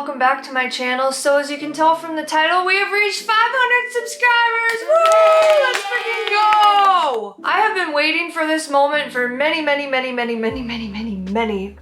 welcome back to my channel. So as you can tell from the title, we have reached 500 subscribers! Woo! Let's freaking go! I have been waiting for this moment for many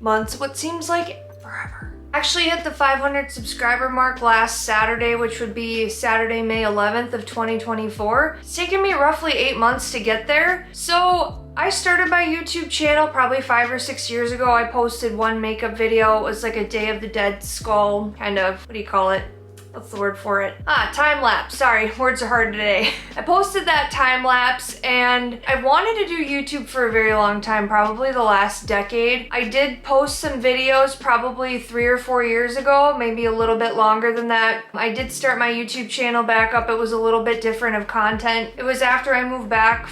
months, what seems like forever. Actually hit the 500 subscriber mark last Saturday, which would be Saturday, May 11th of 2024. It's taken me roughly 8 months to get there. So I started my YouTube channel probably 5 or 6 years ago. I posted one makeup video. It was like a Day of the Dead skull, kind of, what do you call it? What's the word for it? Time lapse. Sorry, words are hard today. I posted that time lapse and I wanted to do YouTube for a very long time, probably the last decade. I did post some videos probably 3 or 4 years ago, maybe a little bit longer than that. I did start my YouTube channel back up. It was a little bit different of content. It was after I moved back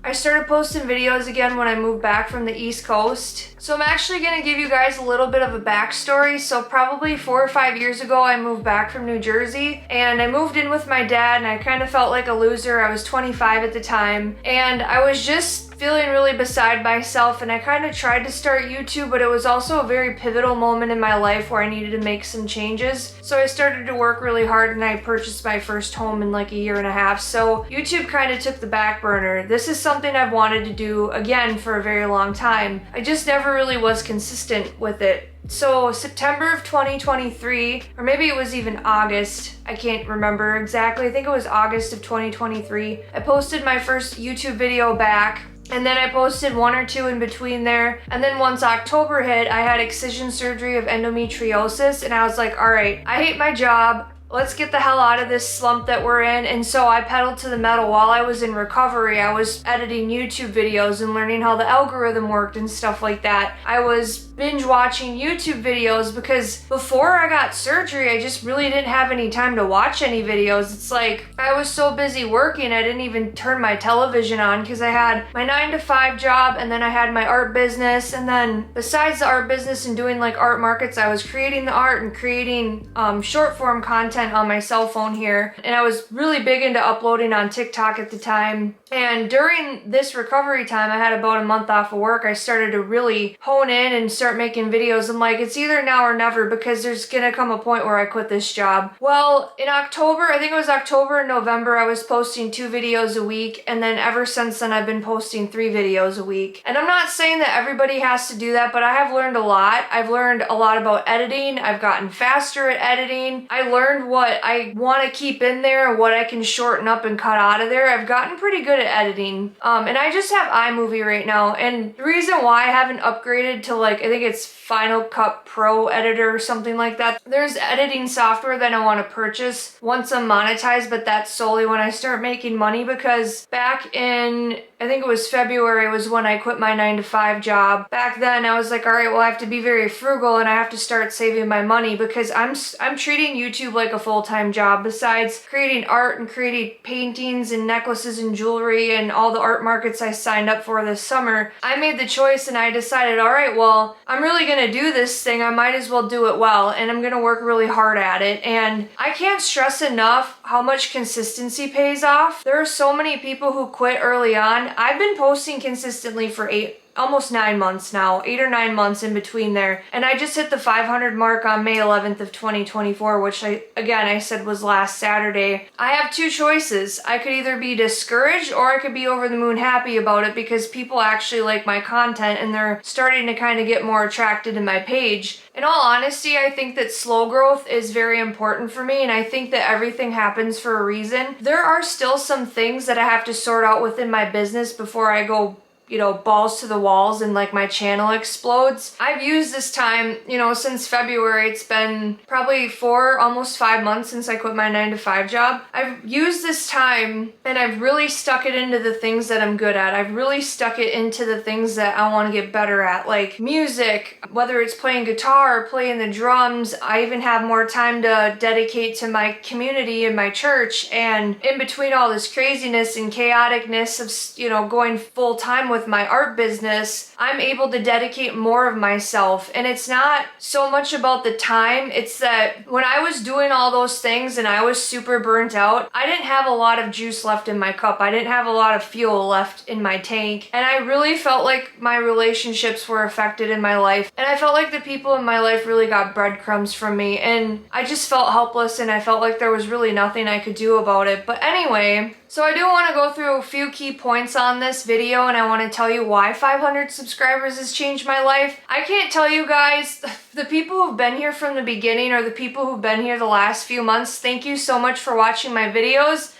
I started posting videos again when I moved back from the East Coast. So I'm actually gonna give you guys a little bit of a backstory. So probably 4 or 5 years ago, I moved back from New Jersey and I moved in with my dad and I kind of felt like a loser. I was 25 at the time and I was just feeling really beside myself and I kind of tried to start YouTube, but it was also a very pivotal moment in my life where I needed to make some changes. So I started to work really hard and I purchased my first home in like a year and a half. So YouTube kind of took the back burner. This is something I've wanted to do again for a very long time. I just never really was consistent with it. So September of 2023, or maybe it was even August, I can't remember exactly. I think it was August of 2023. I posted my first YouTube video back. And then I posted 1 or 2 in between there. And then once October hit, I had excision surgery of endometriosis. And I was like, all right, I hate my job. Let's get the hell out of this slump that we're in. And so I pedaled to the metal. While I was in recovery, I was editing YouTube videos and learning how the algorithm worked and stuff like that. I was binge watching YouTube videos because before I got surgery, I just really didn't have any time to watch any videos. It's like I was so busy working, I didn't even turn my television on because I had my 9-to-5 job and then I had my art business. And then besides the art business and doing like art markets, I was creating the art and creating short form content on my cell phone here. And I was really big into uploading on TikTok at the time. And during this recovery time, I had about a month off of work. I started to really hone in and start making videos. I'm like, it's either now or never because there's gonna come a point where I quit this job. Well, in October, I think it was October and November, I was posting 2 videos a week. And then ever since then, I've been posting 3 videos a week. And I'm not saying that everybody has to do that, but I have learned a lot. I've learned a lot about editing. I've gotten faster at editing. I learned what I want to keep in there and what I can shorten up and cut out of there. I've gotten pretty good at editing. And I just have iMovie right now. And the reason why I haven't upgraded to like, I think it's Final Cut Pro editor or something like that. There's editing software that I want to purchase once I'm monetized, but that's solely when I start making money because back in, I think it was February was when I quit my 9-to-5 job. Back then I was like, all right, well I have to be very frugal and I have to start saving my money because I'm treating YouTube like a full-time job. Besides creating art and creating paintings and necklaces and jewelry and all the art markets I signed up for this summer, I made the choice and I decided, all right, well, I'm really gonna do this thing. I might as well do it well and I'm gonna work really hard at it. And I can't stress enough how much consistency pays off. There are so many people who quit early on. I've been posting consistently for almost 9 months now, 8 or 9 months in between there. And I just hit the 500 mark on May 11th of 2024, which I said was last Saturday. I have 2 choices. I could either be discouraged or I could be over the moon happy about it because people actually like my content and they're starting to kind of get more attracted to my page. In all honesty, I think that slow growth is very important for me and I think that everything happens for a reason. There are still some things that I have to sort out within my business before I go balls to the walls and like my channel explodes. I've used this time, since February. It's been probably 4, almost 5 months since I quit my 9-to-5 job. I've used this time and I've really stuck it into the things that I'm good at. I've really stuck it into the things that I want to get better at, like music, whether it's playing guitar or playing the drums. I even have more time to dedicate to my community and my church. And in between all this craziness and chaoticness of, going full time with my art business, I'm able to dedicate more of myself. And it's not so much about the time, it's that when I was doing all those things and I was super burnt out, I didn't have a lot of juice left in my cup. I didn't have a lot of fuel left in my tank. And I really felt like my relationships were affected in my life. And I felt like the people in my life really got breadcrumbs from me. And I just felt helpless and I felt like there was really nothing I could do about it. But anyway, so I do want to go through a few key points on this video, and I want to tell you why 500 subscribers has changed my life. I can't tell you guys, the people who've been here from the beginning or the people who've been here the last few months, thank you so much for watching my videos.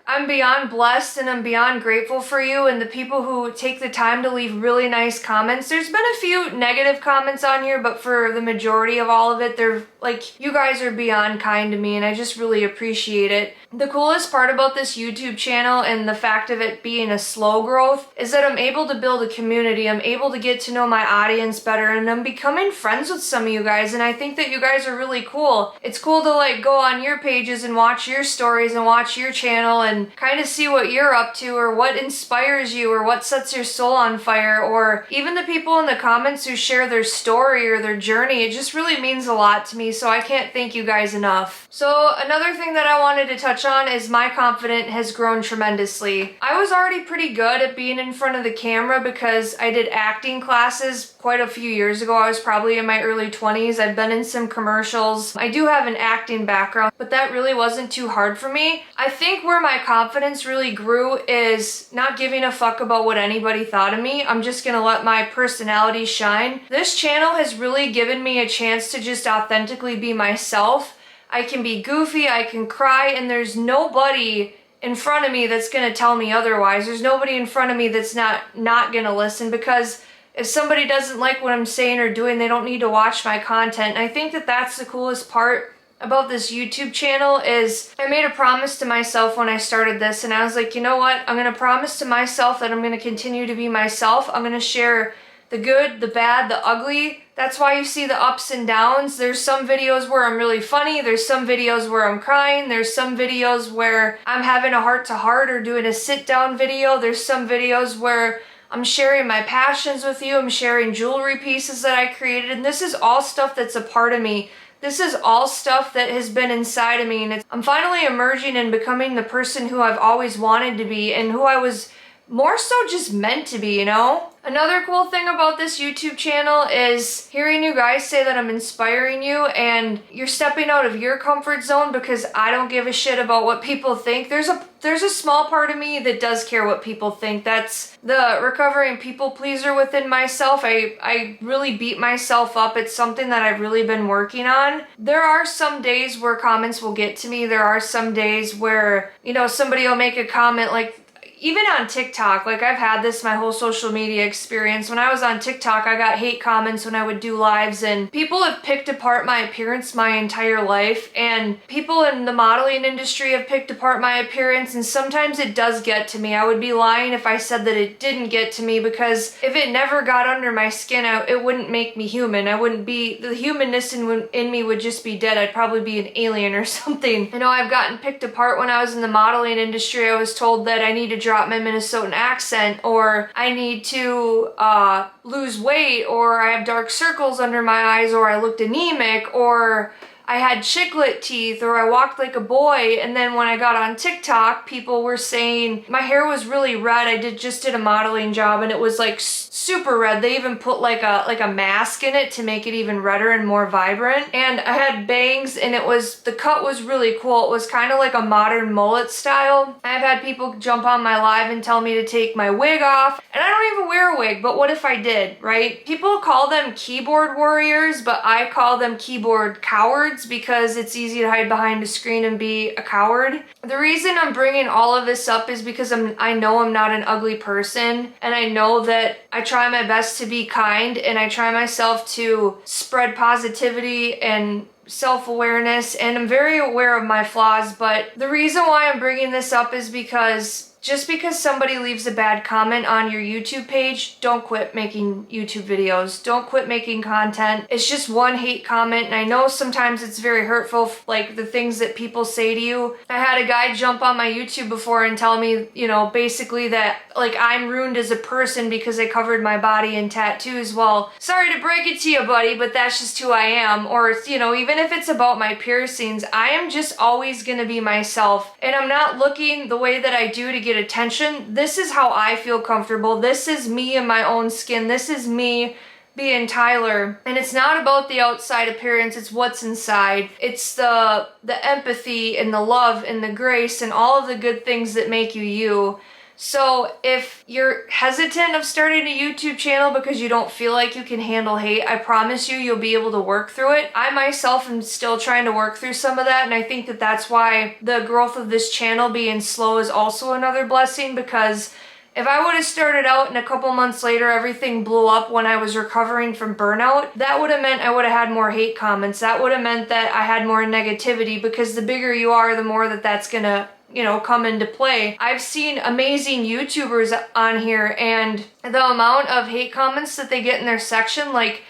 I'm beyond blessed and I'm beyond grateful for you and the people who take the time to leave really nice comments. There's been a few negative comments on here, but for the majority of all of it, they're like, you guys are beyond kind to me and I just really appreciate it. The coolest part about this YouTube channel and the fact of it being a slow growth is that I'm able to build a community. I'm able to get to know my audience better and I'm becoming friends with some of you guys, and I think that you guys are really cool. It's cool to like go on your pages and watch your stories and watch your channel and kind of see what you're up to or what inspires you or what sets your soul on fire, or even the people in the comments who share their story or their journey. It just really means a lot to me, so I can't thank you guys enough. So another thing that I wanted to touch on is my confidence has grown tremendously. I was already pretty good at being in front of the camera because I did acting classes quite a few years ago. I was probably in my early 20s. I've been in some commercials. I do have an acting background, but that really wasn't too hard for me. I think where my confidence really grew is not giving a fuck about what anybody thought of me. I'm just gonna let my personality shine. This channel has really given me a chance to just authentically be myself. I can be goofy, I can cry, and there's nobody in front of me that's gonna tell me otherwise. There's nobody in front of me that's not gonna listen, because if somebody doesn't like what I'm saying or doing, they don't need to watch my content. And I think that that's the coolest part about this YouTube channel is I made a promise to myself when I started this, and I was like, you know what? I'm gonna promise to myself that I'm gonna continue to be myself. I'm gonna share the good, the bad, the ugly. That's why you see the ups and downs. There's some videos where I'm really funny. There's some videos where I'm crying. There's some videos where I'm having a heart-to-heart or doing a sit-down video. There's some videos where I'm sharing my passions with you. I'm sharing jewelry pieces that I created. And this is all stuff that's a part of me. This is all stuff that has been inside of me. And I'm finally emerging and becoming the person who I've always wanted to be and who I was more so just meant to be, you know? Another cool thing about this YouTube channel is hearing you guys say that I'm inspiring you and you're stepping out of your comfort zone, because I don't give a shit about what people think. There's a small part of me that does care what people think. That's the recovering people pleaser within myself. I really beat myself up. It's something that I've really been working on. There are some days where comments will get to me. There are some days where, you know, somebody will make a comment like, even on TikTok, like I've had this my whole social media experience. When I was on TikTok, I got hate comments when I would do lives, and people have picked apart my appearance my entire life, and people in the modeling industry have picked apart my appearance, and sometimes it does get to me. I would be lying if I said that it didn't get to me, because if it never got under my skin, it wouldn't make me human. I wouldn't be, the humanness in me would just be dead. I'd probably be an alien or something. I know I've gotten picked apart when I was in the modeling industry. I was told that I need to drop my Minnesotan accent, or I need to lose weight, or I have dark circles under my eyes, or I looked anemic, or I had chiclet teeth, or I walked like a boy. And then when I got on TikTok, people were saying my hair was really red. I just did a modeling job and it was like super red. They even put like a mask in it to make it even redder and more vibrant. And I had bangs, and the cut was really cool. It was kind of like a modern mullet style. I've had people jump on my live and tell me to take my wig off, and I don't even wear a wig, but what if I did, right? People call them keyboard warriors, but I call them keyboard cowards, because it's easy to hide behind a screen and be a coward. The reason I'm bringing all of this up is because I know I'm not an ugly person, and I know that I try my best to be kind, and I try myself to spread positivity and self-awareness, and I'm very aware of my flaws. But the reason why I'm bringing this up is because just because somebody leaves a bad comment on your YouTube page, don't quit making YouTube videos. Don't quit making content. It's just one hate comment, and I know sometimes it's very hurtful, like the things that people say to you. I had a guy jump on my YouTube before and tell me, you know, basically that like I'm ruined as a person because I covered my body in tattoos. Well, sorry to break it to you, buddy, but that's just who I am. Or, you know, even if it's about my piercings, I am just always gonna be myself, and I'm not looking the way that I do to get attention. This is how I feel comfortable. This is me in my own skin. This is me being Tyler. And it's not about the outside appearance, it's what's inside. It's the empathy and the love and the grace and all of the good things that make you you. So if you're hesitant of starting a YouTube channel because you don't feel like you can handle hate, I promise you, you'll be able to work through it. I myself am still trying to work through some of that, and I think that that's why the growth of this channel being slow is also another blessing, because if I would have started out and a couple months later everything blew up when I was recovering from burnout, that would have meant I would have had more hate comments. That would have meant that I had more negativity, because the bigger you are, the more that's gonna, you know, come into play. I've seen amazing YouTubers on here, and the amount of hate comments that they get in their section, like,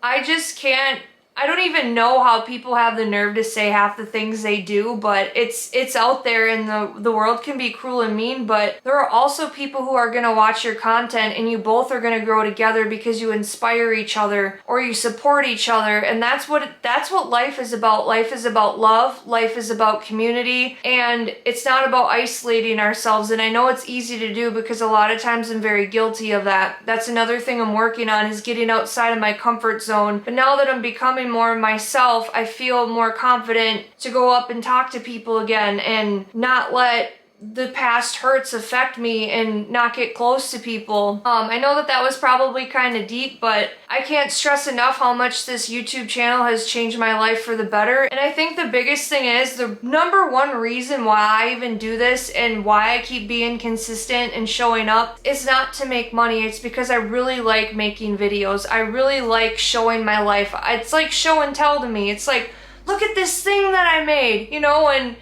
I just can't, I don't even know how people have the nerve to say half the things they do, but it's out there, and the world can be cruel and mean, but there are also people who are gonna watch your content, and you both are gonna grow together because you inspire each other or you support each other, and that's what life is about. Life is about love, life is about community, and it's not about isolating ourselves. And I know it's easy to do because a lot of times I'm very guilty of that. That's another thing I'm working on, is getting outside of my comfort zone. But now that I'm becoming more of myself, I feel more confident to go up and talk to people again and not let the past hurts affect me and not get close to people. I know that was probably kind of deep, but I can't stress enough how much this YouTube channel has changed my life for the better. And I think the biggest thing is, the number one reason why I even do this and why I keep being consistent and showing up is not to make money. It's because I really like making videos. I really like showing my life. It's like show and tell to me. It's like, look at this thing that I made, you know, and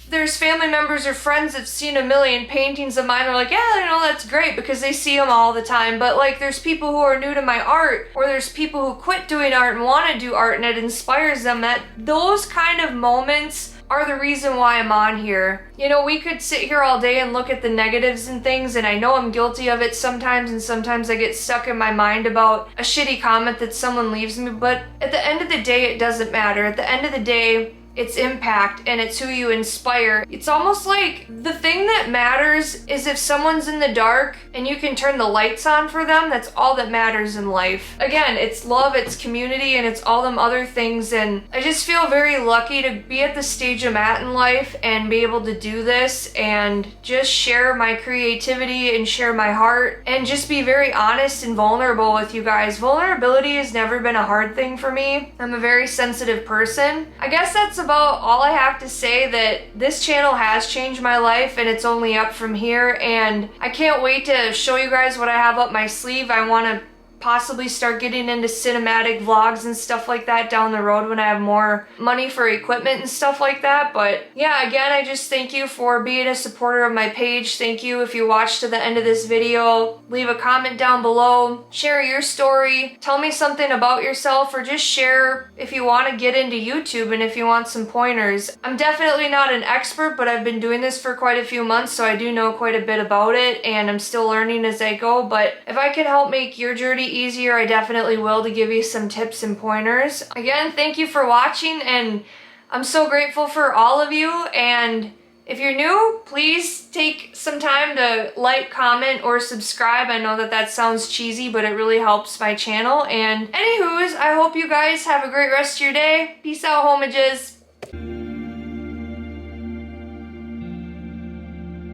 there's family members or friends that've seen a million paintings of mine. They're like, yeah, you know, that's great, because they see them all the time. But like, there's people who are new to my art, or there's people who quit doing art and want to do art, and it inspires them. That those kind of moments are the reason why I'm on here. You know, we could sit here all day and look at the negatives and things, and I know I'm guilty of it sometimes, and sometimes I get stuck in my mind about a shitty comment that someone leaves me, but at the end of the day, it doesn't matter. At the end of the day, it's impact, and it's who you inspire. It's almost like the thing that matters is if someone's in the dark and you can turn the lights on for them. That's all that matters in life. Again, it's love, it's community, and it's all them other things. And I just feel very lucky to be at the stage I'm at in life and be able to do this and just share my creativity and share my heart and just be very honest and vulnerable with you guys. Vulnerability has never been a hard thing for me. I'm a very sensitive person. I guess that's about all I have to say. That this channel has changed my life, and it's only up from here, and I can't wait to show you guys what I have up my sleeve. I want to possibly start getting into cinematic vlogs and stuff like that down the road when I have more money for equipment and stuff like that. But yeah, again, I just thank you for being a supporter of my page. Thank you if you watched to the end of this video. Leave a comment down below, share your story, tell me something about yourself, or just share if you want to get into YouTube and if you want some pointers. I'm definitely not an expert, but I've been doing this for quite a few months, so I do know quite a bit about it, and I'm still learning as I go. But if I can help make your journey easier, I definitely will, to give you some tips and pointers. Again, thank you for watching, and I'm so grateful for all of you. And if you're new, please take some time to like, comment, or subscribe. I know that sounds cheesy, but it really helps my channel. And anywhoos, I hope you guys have a great rest of your day. Peace out, homages.